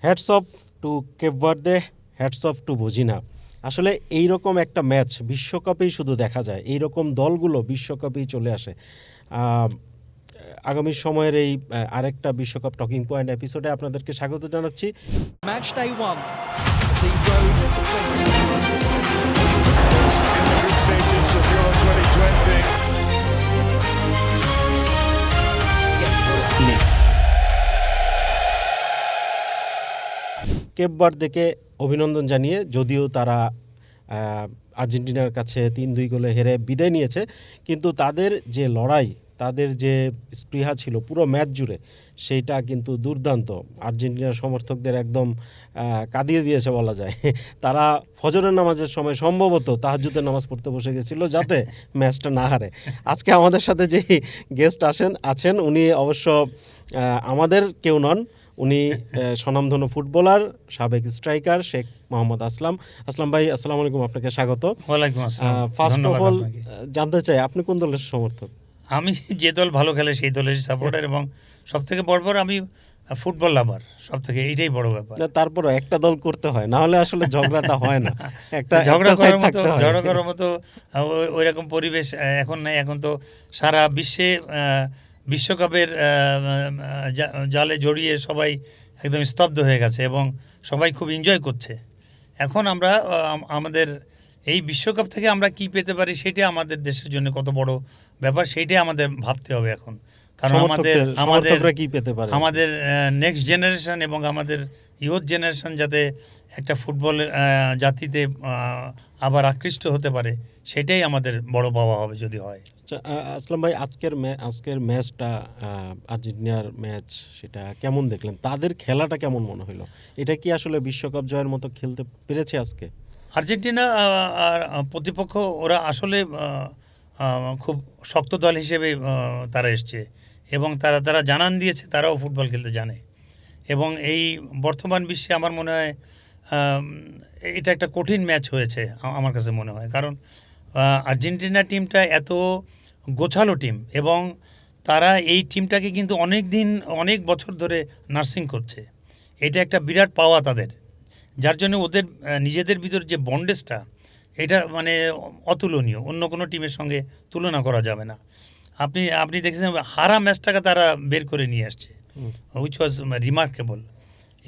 Hats off to Cape Verde, hats off to Vozinha. আসলে এইরকম একটা ম্যাচ বিশ্বকাপেই শুধু দেখা যায়, এইরকম দলগুলো বিশ্বকাপেই চলে আসে। আগামী সময়ের এই আরেকটা বিশ্বকাপ টকিং পয়েন্ট এপিসোডে আপনাদেরকে স্বাগত জানাচ্ছি। Match day 1, the road to 20 stages of Euro 2020. Cape ভার্দেকে অভিনন্দন জানিয়ে, যদিও তারা আর্জেন্টিনার কাছে 3-2 গোলে হেরে বিদায় নিয়েছে, কিন্তু তাদের যে লড়াই, তাদের যে স্পৃহা ছিল পুরো ম্যাচ জুড়ে, সেইটা কিন্তু দুর্দান্ত। আর্জেন্টিনার সমর্থকদের একদম কাঁদিয়ে দিয়েছে বলা যায়। তারা ফজরের নামাজের সময় সম্ভবত তাহাজ্জুদের নামাজ পড়তে বসে গেছিল যাতে ম্যাচটা না হারে। আজকে আমাদের সাথে যে গেস্ট আছেন উনি অবশ্য আমাদের কেউ নন, উনি স্বনামধন্য ফুটবলার, সাবেক স্ট্রাইকার শেখ মোহাম্মদ আসলাম। আসলাম ভাই, আসসালামু আলাইকুম, আপনাকে স্বাগত। ওয়ালাইকুম আসসালাম। ফার্স্ট অফ অল জানতে চাই আপনি কোন দলের সমর্থক? আমি যে দল ভালো খেলে সেই দলের সাপোর্টার, এবং সব থেকে বড় আমি ফুটবল লাভার, সব থেকে এইটাই বড় ব্যাপার। তারপরও একটা দল করতে হয়, না হলে আসলে ঝগড়াটা হয় না। একটা ঝগড়া করার মতো ওই রকম পরিবেশ এখন নাই। এখন তো সারা বিশ্বে বিশ্বকাপের জালে জড়িয়ে সবাই একদম স্তব্ধ হয়ে গেছে এবং সবাই খুব এনজয় করছে। এখন আমরা আমাদের এই বিশ্বকাপ থেকে আমরা কি পেতে পারি সেটা আমাদের দেশের জন্য কত বড় ব্যাপার, সেইটাই আমাদের ভাবতে হবে এখন। কারণ আমাদের নেক্সট জেনারেশন এবং আমাদের ইয়ুথ জেনারেশন যাতে একটা ফুটবল জাতিতে আবার আকৃষ্ট হতে পারে, সেটাই আমাদের বড় পাওয়া হবে যদি হয়। আসলাম ভাই, আজকের ম্যাচটা, আর্জেন্টিনার ম্যাচ, সেটা কেমন দেখলেন? তাদের খেলাটা কেমন মনে হলো? এটা কি আসলে বিশ্বকাপ জয়ের মতো খেলতে পেরেছে আজকে আর্জেন্টিনা? আর প্রতিপক্ষ ওরা আসলে খুব শক্ত দল হিসেবে তারা এসছে এবং তারা জানান দিয়েছে তারাও ফুটবল খেলতে জানে। এবং এই বর্তমান বিশ্বে আমার মনে হয় এটা একটা কঠিন ম্যাচ হয়েছে আমার কাছে মনে হয়। কারণ আর্জেন্টিনা টিমটা এত গোছালো টিম এবং তারা এই টিমটাকে কিন্তু অনেক বছর ধরে নার্সিং করছে। এটা একটা বিরাট পাওয়া তাদের, যার জন্য ওদের নিজেদের ভিতর যে বন্ডেজটা, এটা মানে অতুলনীয়, অন্য কোনো টিমের সঙ্গে তুলনা করা যাবে না। আপনি দেখেছেন হারা ম্যাচটাকে তারা বের করে নিয়ে আসছে, হুইচ ওয়াজ রিমার্কেবল।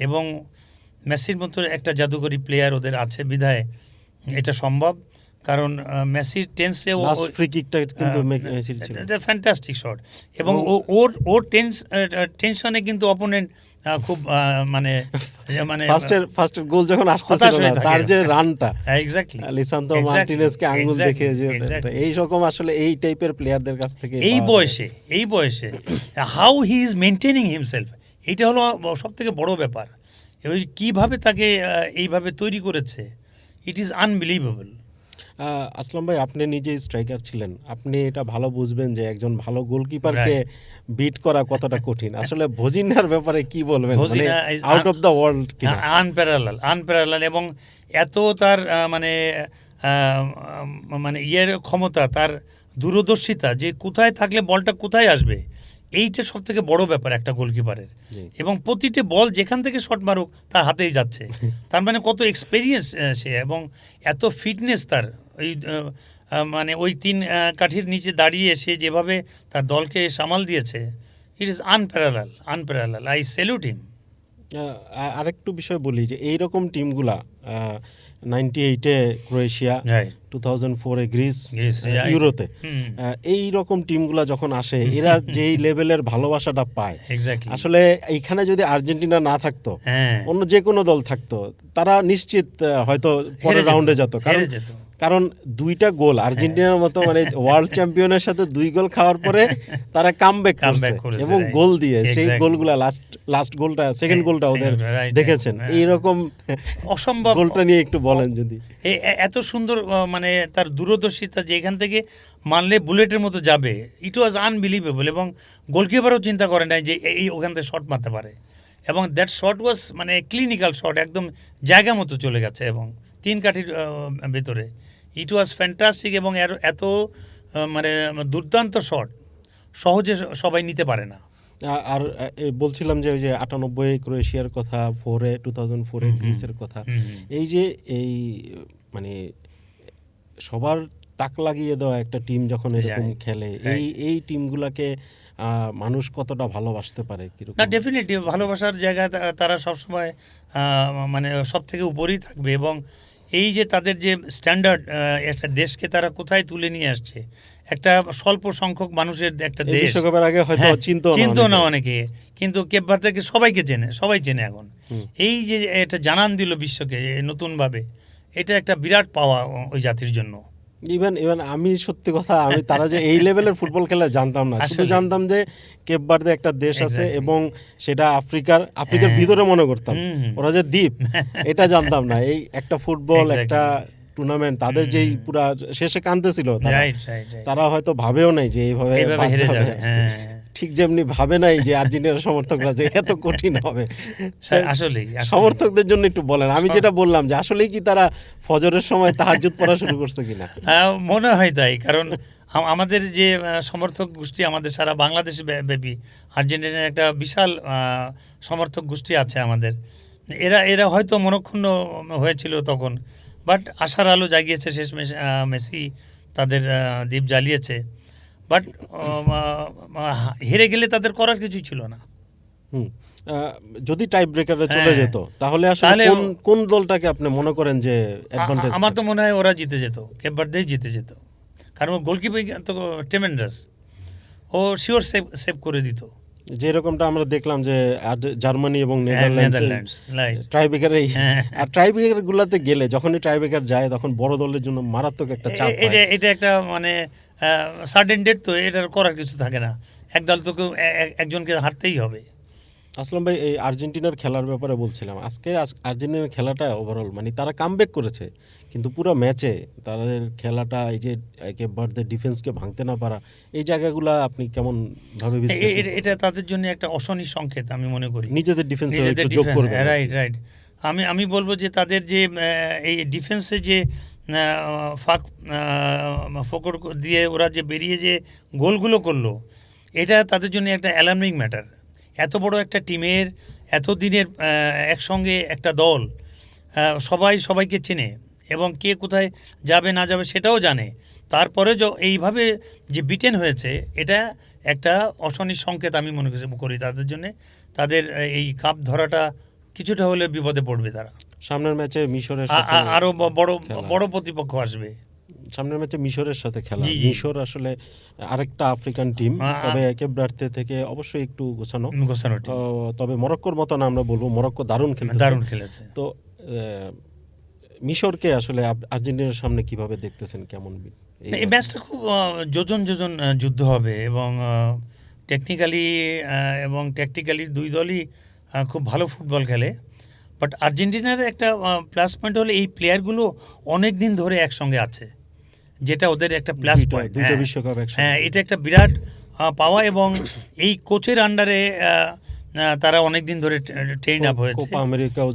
এবং মেসির মতো একটা জাদুকরী প্লেয়ার ওদের আছে বিধায় এটা সম্ভব। কারণ মেসির টেন্সে ফ্যান্টাস্টিক শট, এবং ওর টেনশনে কিন্তু অপোনেন্ট খুব মানে ফার্স্টের গোল যখন আসতেছিল না, তার যে রানটা, এক্স্যাক্টলি লিসান্দ্রো মার্টিনেজকে আঙ্গুল দেখে যে এই রকম, আসলে এই টাইপের প্লেয়ারদের কাছ থেকে এই বয়সে how he is maintaining himself, এইটা হলো সবথেকে বড় ব্যাপার। ওই কীভাবে তাকে এইভাবে তৈরি করেছে, ইট ইজ আনবিলিভেবল। আসলাম ভাই, আপনি নিজে স্ট্রাইকার ছিলেন, আপনি এটা ভালো বুঝবেন যে একজন ভালো গোলকিপারকে বিট করা কতটা কঠিন। আসলে ভজিনার ব্যাপারে কি বলবেন? Out of the world, unparalleled এবং এত তার মানে ইয়ের ক্ষমতা, তার দূরদর্শিতা, যে কোথায় থাকলে বলটা কোথায় আসবে, এইটা সব থেকে বড় ব্যাপার একটা গোলকিপারের। এবং প্রতিটি বল যেখান থেকে শট মারুক তার হাতেই যাচ্ছে, তার মানে কত এক্সপেরিয়েন্স সে, এবং এত ফিটনেস তার। মানে ওই 3 কাঠির নিচে দাঁড়িয়ে সে যেভাবে তার দলকে সামাল দিয়েছে, it is unparalleled. I salute him. আরেকটু বিষয় বলি যে এইরকম টিমগুলা 98-এ ক্রোয়েশিয়া, 2004-এ গ্রিস, ইউরোতে এইরকম টিমগুলা যখন আসে, এরা যেই লেভেলের ভালোবাসাটা পায়, আসলে এইখানে যদি আর্জেন্টিনা না থাকতো, অন্য যে কোনো দল থাকতো, তারা নিশ্চিত হয়তো পরের রাউন্ডে যেত। কারণ 2টা গোল আর্জেন্টিনার মতো মানে ওয়ার্ল্ড চ্যাম্পিয়নের সাথে 2 গোল খাওয়ার পরে তারা কামব্যাক করছে এবং গোল দিয়ে, সেই গোলগুলা লাস্ট গোলটা, সেকেন্ড গোলটা ওদের দেখেছেন, এইরকম অসম্ভব গোলটা নিয়ে একটু বলেন যদি। এত সুন্দর মানে তার দূরদর্শিতা যে এখান থেকে মানলে বুলেটের মতো যাবে, ইট ওয়াজ আনবিলিভেবল। এবং গোলকিপারও চিন্তা করে নাই যে এই ওখান থেকে শট মারতে পারে, এবং দ্যাট শট ওয়াজ মানে ক্লিনিক্যাল শট, একদম জায়গা মতো চলে গেছে এবং 3 কাঠির ভেতরে। ইট ওয়াজ ফ্যান্টাস্টিক এবং এত মানে দুর্দান্ত শট সহজে সবাই নিতে পারে না। আর বলছিলাম যে ওই যে 98 ক্রোয়েশিয়ার কথা, 2004 গ্রিসের কথা, এই যে এই মানে সবার তাক লাগিয়ে দেওয়া একটা টিম যখন এরকম খেলে, এই টিমগুলোকে মানুষ কতটা ভালোবাসতে পারে কিরকম? না, ডেফিনেটলি ভালোবাসার জায়গা তারা সবসময় মানে সব থেকে উপরেই থাকবে। এবং এই যে তাদের যে স্ট্যান্ডার্ড, একটা দেশকে তারা কোথায় তুলে নিয়ে আসছে, একটা স্বল্প সংখ্যক মানুষের একটা দেশ, বিশ্বকাপের আগে হয়তো চিনতো না অনেকে, কিন্তু কেপ ভার্দেকে সবাইকে চেনে, সবাই চেনে এখন। এই যে এটা জানান দিল বিশ্বকে নতুনভাবে, এটা একটা বিরাট পাওয়া ওই জাতির জন্য। ইভেন আমি সত্যি কথা, আমি তারা যে এই লেভেলের ফুটবল খেলা জানতাম না, শুধু জানতাম যে কেপ ভার্দে একটা দেশ আছে এবং সেটা আফ্রিকার ভিতরে মনে করতাম, ওরা যে দ্বীপ এটা জানতাম না। এই একটা ফুটবল, একটা টুর্নামেন্ট, তাদের যেই পুরা শেষে কাঁদতেছিল তারা হয়তো ভাবেও নাই যে এইভাবে হেরে যাবে। ঠিক যেমনি ভাবে নাই যে আর্জেন্টিনার সমর্থকরা যে এত কঠিন হবে। আসলে সমর্থকদের জন্য একটু বলেন, আমি যেটা বললাম যে আসলেই কি তারা ফজরের সময় তাহাজ্জুদ পড়া শুরু করছে কিনা? মনে হয় তাই, কারণ আমাদের যে সমর্থক গোষ্ঠী, আমাদের সারা বাংলাদেশ ব্যাপী আর্জেন্টিনার একটা বিশাল সমর্থক গোষ্ঠী আছে আমাদের। এরা হয়তো মনক্ষুণ্ণ হয়েছিল তখন, বাট আশার আলো জাগিয়েছে শেষ মেসি তাদের দ্বীপ জ্বালিয়েছে। বাট হেরে গেলে তাদের করার কিছুই ছিল না। যদি টাই ব্রেকারে চলে যেত তাহলে আসলে কোন দলটাকে আপনি মনে করেন যে অ্যাডভান্টেজ? আমার তো মনে হয় ওরা জিতে যেত, কেপ ভার্দেই জিতে যেত, কারণ গোলকিপার তো ট্রেমেন্ডাস, ও শিওর সেভ করে দিত। যে এরকমটা আমরা দেখলাম যে জার্মানি এবং নেদারল্যান্ডস ট্রাইব্রেকারে, আর ট্রাইব্রেকার গুলাতে গেলে যখনই ট্রাইব্রেকার যায় তখন বড় দলের জন্য মারাত্মক একটা চাপ। এটা একটা মানে সার্টেন ডেট, তো এটার করার কিছু থাকে না, এক দল তো একজনকে হারতেই হবে। আসলাম ভাই, এই আর্জেন্টিনার খেলার ব্যাপারে বলছিলাম, আর্জেন্টিনার খেলাটা ওভারঅল মানে তারা কামব্যাক করেছে, কিন্তু পুরো ম্যাচে তাদের খেলাটা, এই যে কেপ ভার্দের ডিফেন্সকে ভাঙতে না পারা, এই জায়গাগুলো আপনি কেমন ভাবে বিশ্লেষণ করেন? এটা তাদের জন্য একটা অশনি সংকেত আমি মনে করি, নিজেদের ডিফেন্সে একটু যোগ করবে। রাইট। আমি বলবো যে তাদের যে এই ডিফেন্সে যে ফকর দিয়ে ওরা যে বেরিয়ে যে গোলগুলো করলো, এটা তাদের জন্য একটা অ্যালার্মিং ম্যাটার। এত বড় একটা টিমের, এত দিনের একসঙ্গে একটা দল, সবাইকে চেনে এবং কে কোথায় যাবে না যাবে সেটাও জানে, তারপরে এইভাবে যে বিটেন হয়েছে, এটা একটা অশনির সংকেত আমি মনে করি তাদের জন্য। তাদের এই কাপ ধরাটা কিছুটা হলে বিপদে পড়বে তারা। সামনের ম্যাচে মিশরের সাথে আরো বড় প্রতিপক্ষ আসবে। সামনের ম্যাচে মিশরের সাথে খেলা। মিশর আসলে আরেকটা আফ্রিকান টিম, তবে কেপ ভার্দে থেকে অবশ্যই একটু গোছানো। তবে মরক্কোর মতো না আমরা বলবো, মরক্কো দারুণ খেলেছে। তো মিশরকে আসলে আর্জেন্টিনার সামনে কিভাবে দেখতেছেন, কেমন? এই ম্যাচটা খুব যোজন যুদ্ধ হবে এবং টেকনিক্যালি এবং ট্যাকটিক্যালি দুই দলই খুব ভালো ফুটবল খেলে। বাট আর্জেন্টিনার একটা প্লাস পয়েন্ট হলে এই প্লেয়ারগুলো অনেক দিন ধরে একসঙ্গে আছে, যেটা ওদের একটা প্লাস পয়েন্ট। হ্যাঁ, এটা একটা বিরাট পাওয়া, এবং এই কোচের আন্ডারে তারা অনেক দিন ধরে ট্রেন আপ হয়েছে।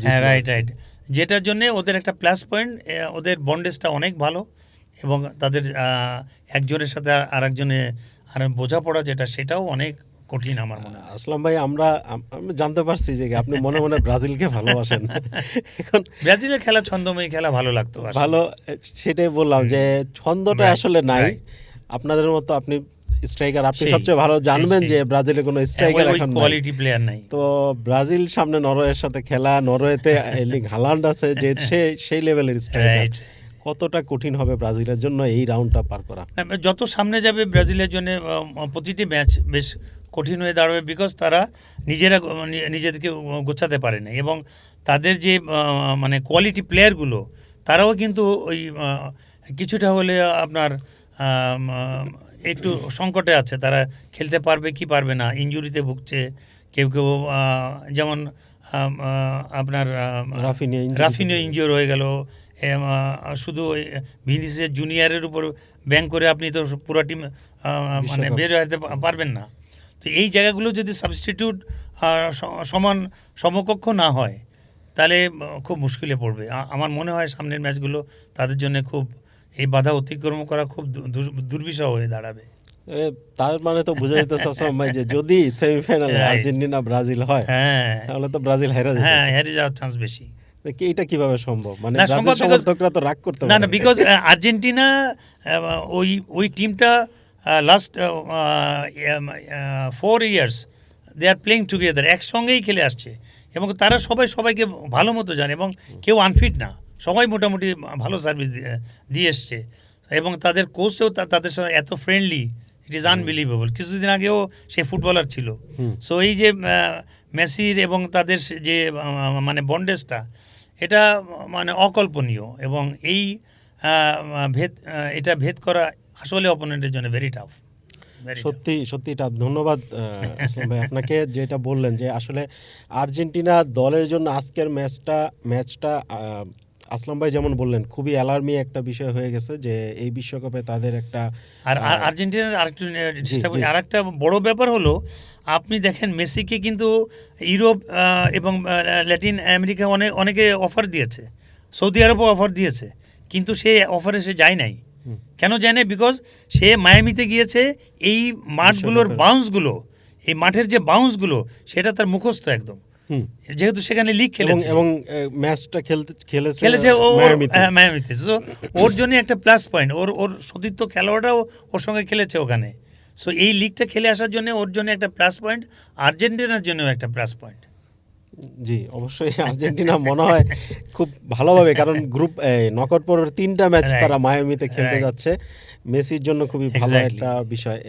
হ্যাঁ, রাইট, যেটার জন্য ওদের একটা প্লাস পয়েন্ট। ওদের বন্ডেজটা অনেক ভালো এবং তাদের একজনের সাথে আরেকজনে বোঝাপড়া যেটা, সেটাও অনেক কঠিন আমার মনে হয়। আসলাম ভাই, আমরা জানতে পারছি যে আপনি মনে মনে ব্রাজিলকে ভালোবাসেন। এখন ব্রাজিলের খেলা ছন্দময়ী খেলা ভালো লাগতো, ভালো, সেটাই বললাম যে ছন্দটা আসলে নাই আপনাদের মতো। আপনি স্ট্রাইকার, আপনি সবচেয়ে ভালো জানবেন যে ব্রাজিলে কোনো স্ট্রাইকার এখন কোয়ালিটি প্লেয়ার নাই। তো ব্রাজিল সামনে নরওয়ের সাথে খেলা, নরওয়েতে এরলিং হালান্ড আছে, যে সেই লেভেলের স্ট্রাইকার, কতটা কঠিন হবে ব্রাজিলের জন্য এই রাউন্ডটা পার করা? যত সামনে যাবে ব্রাজিলের জন্য প্রতিটি ম্যাচ বেশ কঠিন হয়ে দাঁড়াবে, বিকজ তারা নিজেদেরকে গোছাতে পারে না, এবং তাদের যে মানে কোয়ালিটি প্লেয়ারগুলো, তারাও কিন্তু ওই কিছুটা হলে আপনার একটু সংকটে আছে, তারা খেলতে পারবে কি পারবে না, ইনজুরিতে ভুগছে কেউ যেমন আপনার রাফিনিও ইনজিওর হয়ে গেল। শুধু ভিনিসিয়াস জুনিয়রের উপর ব্যাংক করে আপনি তো পুরো টিম মানে বের হতে পারবেন না। তো এই জায়গাগুলো যদি সাবস্টিটিউট সমকক্ষ না হয়, তাহলে খুব মুশকিলে পড়বে। আমার মনে হয় সামনের ম্যাচগুলো তাদের জন্য খুব, এই বাধা অতিক্রম করা খুব দুর্বিষহ হয়ে দাঁড়াবে। তার মানে তো বোঝা যাইতেছে আসলাম ভাই যে যদি সেমিফাইনালে Right. আর্জেন্টিনা ব্রাজিল হয় হ্যাঁ তাহলে তো ব্রাজিল হেরে যাবে। হ্যাঁ হেরে যাওয়ার চান্স বেশি। এটা কিভাবে সম্ভব? মানে না, ব্রাজিল সম্ভব because- সমর্থকরা তো রাগ করতে না পারে। না বিকজ আর্জেন্টিনা ওই টিমটা last 4 years they are playing together, একসঙ্গেই খেলে আসছে এবং তারা সবাই সবাইকে ভালো মতো জানে এবং কেউ আনফিট না, সবাই মোটামুটি ভালো সার্ভিস দিয়ে এসছে এবং তাদের কোচও তাদের সাথে এত ফ্রেন্ডলি, ইট ইজ আনবিলিভেবল। কিছুদিন আগেও সে ফুটবলার ছিল। সো এই যে মেসির এবং তাদের যে মানে বন্ডেজটা, এটা মানে অকল্পনীয় এবং এই এটা ভেদ করা আসলে অপোনেন্টের জন্য ভেরি টাফ। সত্যি এটা ধন্যবাদ আসলাম ভাই আপনাকে, যেটা বললেন যে আসলে আর্জেন্টিনা দলের জন্য আজকের ম্যাচটা আসলাম ভাই যেমন বললেন খুবই অ্যালার্মি একটা বিষয় হয়ে গেছে যে এই বিশ্বকাপে তাদের একটা আর আর্জেন্টিনার আরেকটা বড় ব্যাপার হলো, আপনি দেখেন মেসিকে কিন্তু ইউরোপ এবং ল্যাটিন আমেরিকা অনেকে অফার দিয়েছে, সৌদি আরবও অফার দিয়েছে, কিন্তু সে অফারে সে যায় নাই। কেন যায় না? বিকজ সে মায়ামিতে গিয়েছে, এই মাঠগুলোর বাউন্সগুলো, এই মাঠের যে বাউন্সগুলো সেটা তার মুখস্থ একদম, যেহেতু সেখানে লিগ খেলেছে এবং ম্যাচটা খেলেছে মায়ামিতে। সো ওর জন্য একটা প্লাস পয়েন্ট, ওর সতীর্থ খেলোয়াড়রাও ওর সঙ্গে খেলেছে ওখানে। সো এই লিগটা খেলে আসার জন্য ওর জন্য একটা প্লাস পয়েন্ট, আর্জেন্টিনার জন্য একটা প্লাস পয়েন্ট। জি অবশ্যই আর্জেন্টিনা মনে হয় খুব ভালোভাবে, কারণ গ্রুপ নকআউট পর্বের 3টা ম্যাচ তারা মায়ামিতে খেলতে যাচ্ছে, মেসির জন্য খুবই ভালো একটা বিষয়।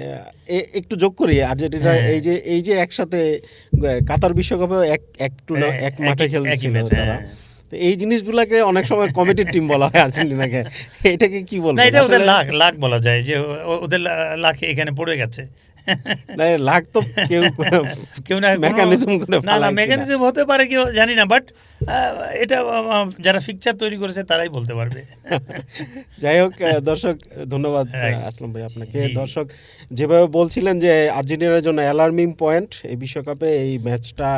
একটু যোগ করি আর্জেন্টিনার এই যে একসাথে কাতার বিশ্বকাপে এক মাঠে খেলছিল তারা, তো এই জিনিসগুলোকে অনেক সময় কমিটির টিম বলা হয় আর্জেন্টিনাকে, এটাকে কি বলবো? এটা ওদের লাক বলা যায়, যে ওদের লাকে এখানে পড়ে গেছে। না লাগ তো কেউ না মেকানিজম করে না মেকানিজম হতে পারে, কেউ জানি না, বাট এটা যারা ফিকচার তৈরি করেছে তারাই বলতে পারবে। যাই হোক দর্শক, ধন্যবাদ আসলাম ভাই আপনাকে। দর্শক যেভাবে বলছিলেন যে আর্জেন্টিনার জন্য অ্যালার্মিং পয়েন্ট এই বিশ্বকাপে এই ম্যাচটা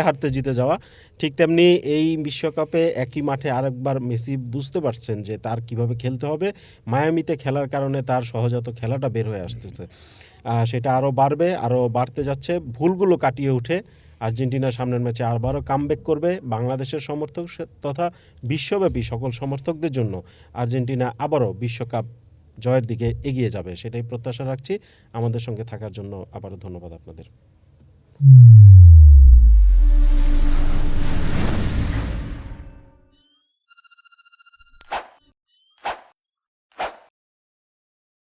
হারতে জিতে যাওয়া, ঠিক তেমনি এই বিশ্বকাপে একই মাঠে আরেকবার মেসি বুঝতে পারছেন যে তার কিভাবে খেলতে হবে। মায়ামিতে খেলার কারণে তার সহজাত খেলাটা বের হয়ে আসতেছে, সেটা আরও বাড়তে যাচ্ছে। ভুলগুলো কাটিয়ে উঠে আর্জেন্টিনার সামনের ম্যাচে আবারও কামব্যাক করবে। বাংলাদেশের সমর্থক তথা বিশ্বব্যাপী সকল সমর্থকদের জন্য আর্জেন্টিনা আবারও বিশ্বকাপ জয়ের দিকে এগিয়ে যাবে, সেটাই প্রত্যাশা রাখছি। আমাদের সঙ্গে থাকার জন্য আবারও ধন্যবাদ আপনাদের।